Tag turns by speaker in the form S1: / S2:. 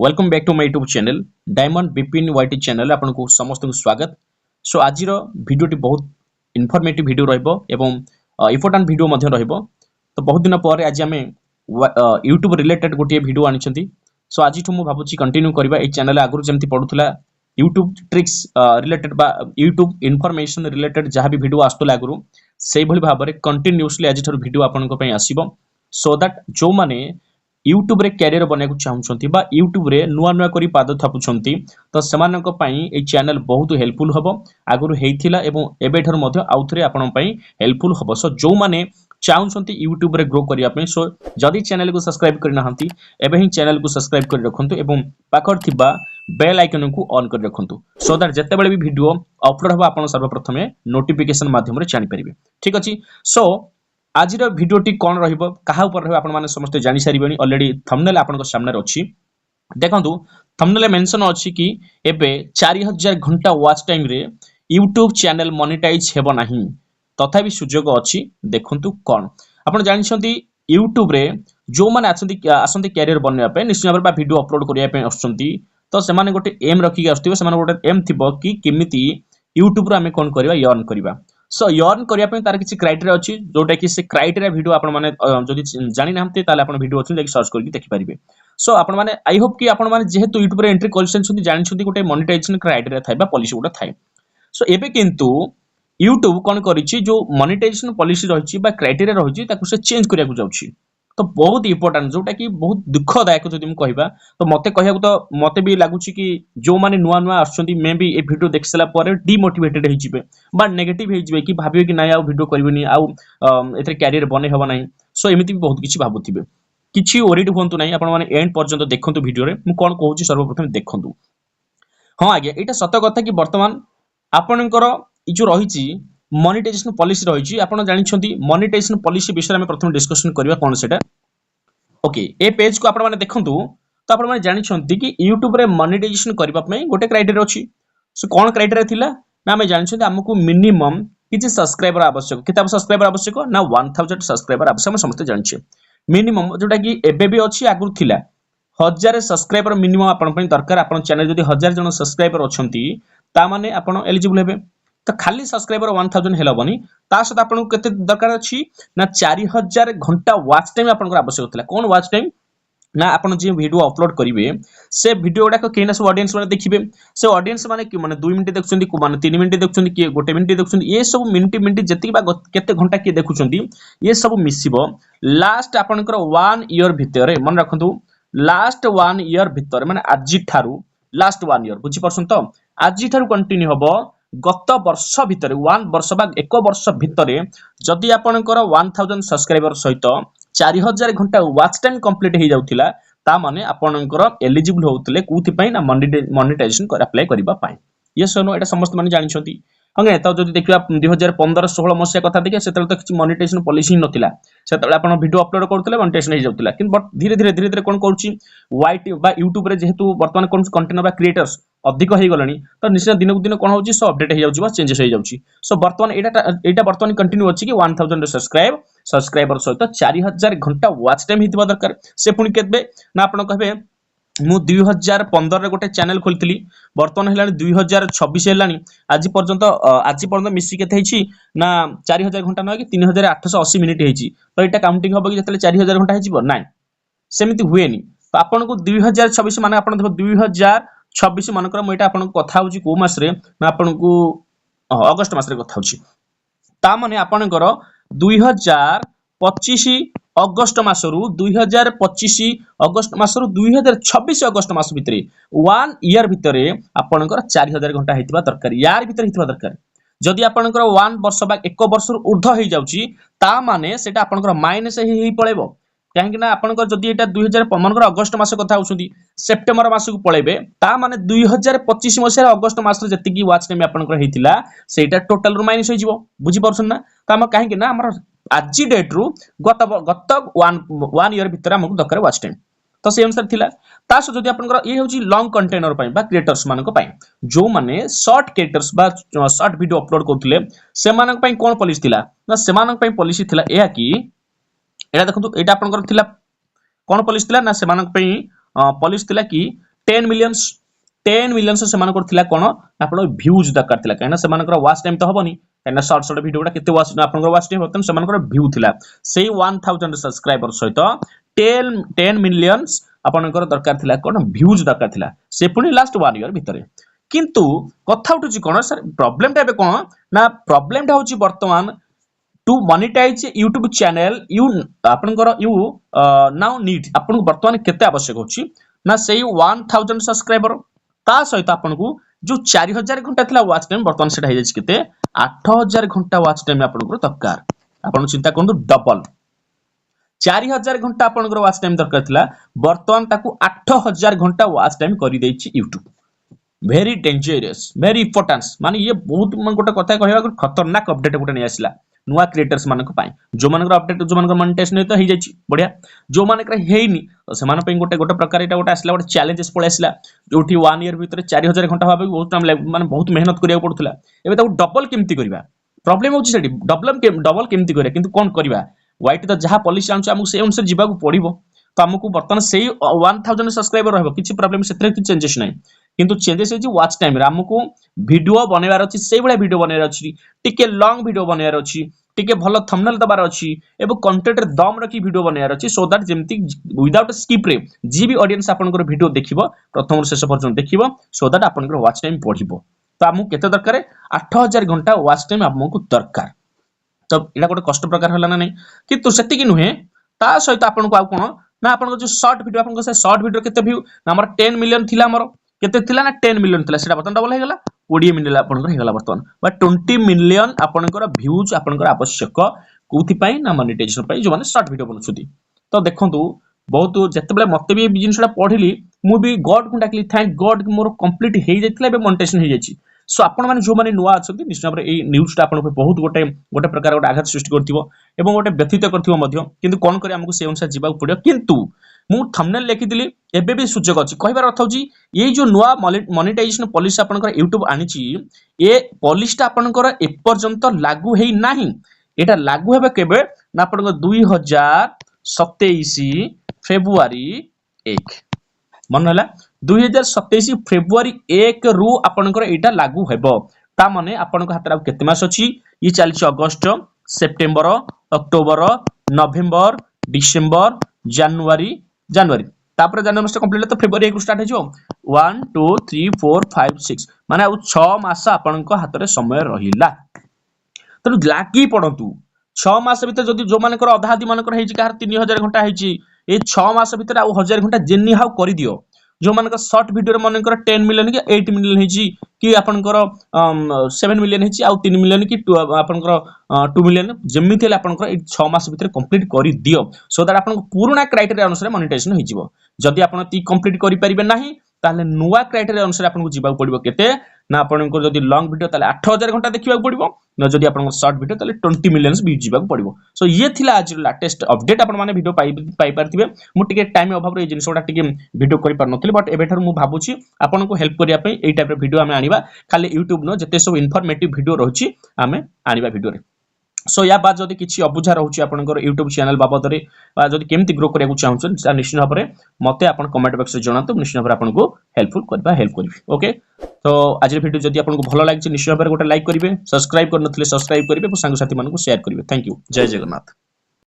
S1: Welcome back to my YouTube channel Diamond Bipin YT channel आपको समस्त स्वागत। सो आज भिडियोटी बहुत इनफॉर्मेटिव वीडियो रहिबो एवं इम्पोर्टेंट वीडियो मध्य रहिबो। तो बहुत दिन पर आज आम यूट्यूब रिलेटेड गोटे वीडियो आनी। सो आज मु भावुची कंटिन्यू करबा ए चैनल आगु जमती पडुथला यूट्यूब ट्रिक्स रिलेटेड बा यूट्यूब इन्फॉर्मेशन रिलेटेड जहाँ भी वीडियो आस्तला आगु से भली भाव में कंटिन्यूअसली आज वीडियो आपनको पई आसीबो सो दैट जो माने यूट्यूब रे कैरियर बनाइक चाहूँगी बा यूट्यूब रे नुआ नुआ करी पाद थापुछंती तो सेमानक पई ए चैनल बहुत हेल्पफुल हबो। आगुरु हेइथिला एवं एबेठर मध्य आउथरे आपन पई हेल्पफुल हबो। सो जो माने चाहूँगी यूट्यूब रे ग्रो करिया पई सो जदि चैनल को सब्सक्राइब करि नाहंती एबे ही चैनल को सब्सक्राइब करि रखंतु एवं पाखर थिबा बेल आइकन को ऑन कर रखंतु सो दैट जते बेले भी वीडियो अपलोड हबो आपन सर्वप्रथमे नोटिफिकेशन माध्यम रे जानि परिबे। ठीक अछि। सो आज भिडियोटी कौन रहिबो कहा ऊपर रहिबो आपण माने समस्त जानि सारिबेनी। ऑलरेडी थंबनेल आपन सामने अछि देखंतु। थंबनेल मेंशन अछि कि एबे 4000 घंटा वॉच टाइम रे यूट्यूब चैनल मोनेटाइज हेबो नाही तथापि सुजोग अछि। देखंतु कौन आपण जानि छथि यूट्यूब रे जो माने आसंती कैरियर बनया पे निश्चित भाबरे बा वीडियो अपलोड करिया पे आछंती तो सेमाने गोटे एम रखि आछथिबो सेमाने गोटे एम थिबो कि केमिति यूट्यूब रे हमें कोन करबा अर्न करबा। सो अर्न करिया पे तार किछि क्राइटेरिया अछि जोटा कि से क्राइटेरिया वीडियो आपण माने जदि जानि नाहंते ताले आपण वीडियो अछि देखि सर्च करके देखि परिबे। सो आपण माने आई होप कि आपण माने जेहेतु यूट्यूब रे एंट्री करछन छथि जानि छथि गोटे मोनेटाइजेशन क्राइटेरिया थाय बा पॉलिसी गोटे थाय। सो एबे किंतु यूट्यूब कोन करिछि जो मोनेटाइजेशन पॉलिसी रहिछि बा क्राइटेरिया रहिछि ताकु से चेंज करिया को जाउछि। तो बहुत इंपोर्टेंट जोटा कि बहुत दुखदायक जदि हम कहबा तो मते कहया तो मते भी लागुछि कि जो माने नुआ नुआ आछथि मे भी ए वीडियो देखसला पर डिमोटिवेटेड हे जिवे बा नेगेटिव हे जिवे कि भाबियो कि नाय आ वीडियो करबिनी आ एथे कैरियर बने हबो नाही। सो एमिति भी बहुत किछि भाबुथिबे किछि ओरिड होंतु नाही आपण माने एंड पर्यंत देखंतु वीडियो रे मु कोन कहूछि सर्वप्रथम देखंतु। हां आज्ञा एटा सत कथा कि वर्तमान आपनकर इ जो रहिछि मोनेटाइजेशन पॉलिसी रहिछि आपण जानि छथि मोनेटाइजेशन पॉलिसी विषय में प्रथम डिस्कशन करबा कोन सेटा। ओके ए पेज को आपण माने देखंतु तो आपण माने जानि छथि कि यूट्यूब रे मोनेटाइजेशन करबा पई गोटे क्राइटेरिया अछि। सो कोन क्राइटेरिया थिला ना हमें जानि छथि हमकु मिनिमम किछि सब्सक्राइबर आवश्यक किताब सब्सक्राइबर आवश्यक ना 1000 सब्सक्राइबर आवश्यक हम समस्त जानि छै मिनिमम जोटा कि एबे भी अछि आगु थिला 1000 सब्सक्राइबर मिनिमम आपण पई दरकार। आपण चैनल जदि 1000 जन सब्सक्राइबर अछंती ता माने आपण एलिजिबल हेबे। तो खाली सब्सक्राइबर 1000 हेलबनी ता सहित आपन केते दरकार अछि ना 4000 घंटा वॉच टाइम आपन आवश्यक थिला। कोन वॉच टाइम ना आपन जे वीडियो अपलोड करिवे से वीडियो गुडा केना सब ऑडियंस माने देखिबे से ऑडियंस माने कि माने 2 मिनिट देखुछंती को माने 3 मिनिट देखुछंती कि 1 मिनिट देखुछंती ये सब मिनिट मिनिट जति बा केते घंटा के देखुछंती ये सब मिसिबो लास्ट आपनकर 1 ईयर भितरे मन रखंतु लास्ट 1 ईयर भितरे माने आजि थारु लास्ट 1 ईयर बुझी परछन तो आजि थारु कंटिन्यू हबो गत वर्ष भितरे 1 वर्ष बा 1 वर्ष भितरे जदि आपनकर 1000 सब्सक्राइबर सहित 4000 घंटा वॉच टाइम कंप्लीट हे जाउथिला ता माने आपनकर एलिजिबल होउतले कुथि पई ना मोनेटाइजेशन अप्लाई करबा पई। ये सोनो एटा समस्त माने जानि छथि हंगे तो जदि देखिबा 2015-16 मसिया कथा देखिया सेतल तो किछि मोनेटाइजेशन पॉलिसी नथिला सेतल आपण वीडियो अपलोड करथले मोनेटाइजेशन हे जाउथिला किन बट धीरे धीरे कोन करछि वाईटी बा यूट्यूब रे जेहेतु वर्तमान कोन कंटेंट बा क्रिएटर्स अधिक हे गलनी तो निश्चित दिन को दिन कोन होछि सो अपडेट हे जाउछि बा चेंजेस हे जाउछि। सो वर्तमान एटा वर्तमान कंटिन्यू अछि कि 1000 सब्सक्राइबर सहित 4000 घंटा वॉच टाइम हितबा दरकार। से पुनी केतबे ना आपण कहबे मु 2015 रे गोटे चैनल खोलथिली वर्तमान हेलानी 2026 हेलानी आज पर्यंत मिसी केते हेछि ना 4000 घंटा न कि 3880 मिनिट हेछि। तो एटा काउंटिंग होबो कि जतले 4000 घंटा हेजिबो नाइ सेमिति हुएनी। तो आपन को 2026 माने आपन देखो 2026 मानकर म एटा आपन को कथा होछि को मास रे ना आपन को अगस्त मास रे कथा होछि ता माने आपनकर 2025 अगस्त मासरु 2025 अगस्त मासरु 2026 अगस्त मास भितरे 1 ईयर भितरे आपनकर 4000 घंटा हेतिबा दरकार यार भितरे हेतिबा दरकार। जदि आपनकर 1 वर्ष बा 1 वर्ष ऊर्ध्व हे जाउची ता माने सेटा आपनकर माइनस हे पळेबो काहेकि ना आपनकर जदि एटा 2015 अगस्त मास कथा होउछंती सेप्टेम्बर मास को पळेबे ता माने 2025 मसिया अगस्त मास रे जति वॉच टाइम आपनकर हेतिला सेटा टोटल रु माइनस हे जिवो बुझी परछन ना। त हम काहेकि ना हमर आजि डेट रु गत 1 ईयर भितर हमकु दरकार वॉच टाइम तो से अनुसार थिला। तास जदि आपनकर ये होची लॉन्ग कंटेनर पई बा क्रिएटर्स मानक पई जो माने शॉर्ट क्रिएटर्स बा शॉर्ट वीडियो अपलोड करथिले से मानक पई कोन पॉलिसी थिला ना से मानक पई पॉलिसी थिला एया कि एटा देखंतु एटा आपनकर थिला कोन पॉलिसी थिला ना से मानक पई पॉलिसी थिला कि 10 मिलियंस 10 मिलियंस सेमानकर थिला कोन आपण व्यूज दरकार थिला काना सेमानकर वाच टाइम तो हबनी काना शॉर्ट शॉर्ट वीडियो गुडा केते वाच आपनकर वाच टाइम होतन सेमानकर व्यू थिला सेही 1000 सब्सक्राइबर सहित 10 मिलियंस आपनकर दरकार थिला कोन व्यूज दरकार थिला से पुनी लास्ट 1 ईयर भितरे किंतु कथा उठुची कोन सर प्रॉब्लम टा बे कोन ना प्रॉब्लम टा होची वर्तमान to monetize YouTube channel you आपनकर यू नाउ नीड आपन वर्तमान केते आवश्यक होची ना सेही 1000 सब्सक्राइबर ता सहित आपन को जो 4000 घंटा थिला वाच टाइम वर्तमान सेटा हे जाय केते 8000 घंटा वाच टाइम आपन को दरकार आपन चिंता करंतु डबल 4000 घंटा आपन को वाच टाइम दरकार थिला वर्तमान ताकू 8000 घंटा वाच टाइम करि दैछि YouTube very dangerous very importance माने ये बहुत मन गोटे कथा कहबा खतरनाक अपडेट गोटे नै आसिला नुआ क्रिएटर्स मानक पाई जो मानकर अपडेट जो मानकर मोनेटाइजेशन तो हे जाय छि बढ़िया जो मानकर हेइनी तो से मान पे गोटे गोटे प्रकार एटा गोटे आसिला गोटे चैलेंजेस पळे आसिला जोठी 1 ईयर भीतर 4000 घंटा भाबे बहुत टाइम माने बहुत मेहनत करिया पड़थला एबे ताऊ डबल केमती करबा प्रॉब्लम होछि सेठी डबल केमती करिया किंतु कोन करबा वाइट तो जहां पॉलिसी आंछ हमकु से अनुसार जीवाकू पड़िबो तो हमकु वर्तमान सेही 1000 सब्सक्राइबर रहबो किछि प्रॉब्लम सेतरे कि चेंजेस नै किंतु चेंजेस है वाच टाइम रे हमकु वीडियो बनेबार अछि सेही बळे वीडियो बनेबार अछि टिके लॉन्ग वीडियो बनेबार अछि टिके भलो थंबनेल दबार अछि एबो कंटेंट रे दम रखी वीडियो बनेबार अछि सो दैट जेमति विदाउट स्किप रे जी भी ऑडियंस आपनकर वीडियो देखिबो प्रथम शेष पर्यंत देखिबो सो दैट आपनकर वाच टाइम बढ़िबो तो हमकु केते दरकार 8000 घंटा वाच टाइम हमकु दरकार तो एटा गोटे कष्ट प्रकार हला ना नै किंतु सेति कि नुहे ता सहित आपनको आ कोन ना आपनको जो शॉर्ट वीडियो आपनको से शॉर्ट वीडियो केते व्यू ना हमर 10 मिलियन थिला हमर केते थिला ना 10 मिलियन थिला सेटा बतन डबल हे गेला 20 मिलियन आपनको हे गेला वर्तमान बा 20 मिलियन आपनको व्यूज आपनको आवश्यक कोथि पई ना मोनेटाइजेशन पई जो माने शॉर्ट वीडियो बनछुती तो देखंतु बहुत जते बेले मते भी जिनसटा पढिली मु भी गॉड को डाकली थैंक गॉड मोर कंप्लीट हे जायतिला बे मोनेटाइजेशन हे जायछि सो आपण माने जो माने नुआ अछथि निश्चित भाबरे ए न्यूज़ टा आपण बहुत गोटे गोटे प्रकार गोटे आघात सृष्टि करथिबो एवं गोटे व्यथित करथिबो मध्य किंतु कोन करी हमकु से अनुसार जीवा पड़ियो किंतु मु थंबनेल लेखिदिली एबे भी सुजोग अछि कहबार अर्थ होची ए जो नुआ मोनेटाइजेशन पॉलिसी आपनकर YouTube आनिची ए पॉलिसी टा आपनकर ए पर्यंत लागू हेई नाही एटा लागू हेबे केबे ना आपनकर 2027 फेब्रुआरी 1 मन हला 2027 फेब्रुआरी 1 रु आपनकर एटा लागू हेबो ता माने आपनकर हातरा केते मास अछि ई चलछि अगस्त सेप्टेम्बर अक्टोबर नवेम्बर डिसेंबर जनवरी तापर जनवरी मास कंप्लीट तो फेब्रुआरी 1 स्टार्ट हेजो 1 2 3 4 5 6 माने 6 मास आपनकर हातरे समय रहिला तो लागी पड़तु 6 मास भीतर जदि जो मानकर अधादी मानकर हेछि कार 3000 घंटा हेछि ए 6 मास भीतर आ 1000 घंटा जेनी हाउ करि दियो जो मानकर शॉर्ट वीडियो रे मानकर 10 मिलियन कि 8 मिलियन हेछि कि आपनकर 7 मिलियन हेछि आ 3 मिलियन कि आपनकर 2 मिलियन जेमिति ले आपनकर 6 मास भीतर कंप्लीट करि दियो सो दैट आपन पुराना क्राइटेरिया अनुसार मोनेटाइजेशन होइजिवो जदि आपन ती कंप्लीट करि परिबे नाही ताले नुवा क्राइटेरिया अनुसार आपन को जीवा पड़िबो केते ना आपन को जदि लॉन्ग वीडियो ताले 8000 घंटा देखिबा पड़िबो न जदि आपन शॉर्ट वीडियो ताले 20 मिलियंस भी जीवा पड़िबो सो ये थिला आज लेटेस्ट अपडेट आपन माने वीडियो पाई पारथिबे मु टिके टाइम अभाव रे जिनिसोडा टिके वीडियो करि पार नथिले बट एबेठर मु भाबुची आपन को हेल्प करिया पई एई टाइप रे वीडियो हमें आनिबा खाली YouTube न जते सब इन्फॉर्मेटिव वीडियो रहउची हमें आनिबा वीडियो रे सो या बाद जदि किछि अबुझा रहउची आपनकर YouTube चैनल बाबद रे बा जदि केमति ग्रो करिया चाहउछन ता निश्चित भाबरे मते आपन कमेंट बॉक्स रे जणातु निश्चित भाबरे आपन को हेल्पफुल करबी ओके तो आज वीडियो जदि आपन को भलो लागिछि निश्चित भाबरे गोटे लाइक करिवे सब्सक्राइब करनथिले सब्सक्राइब करिवे और संग साथी मानन को शेयर करिवे थैंक यू जय जगन्नाथ।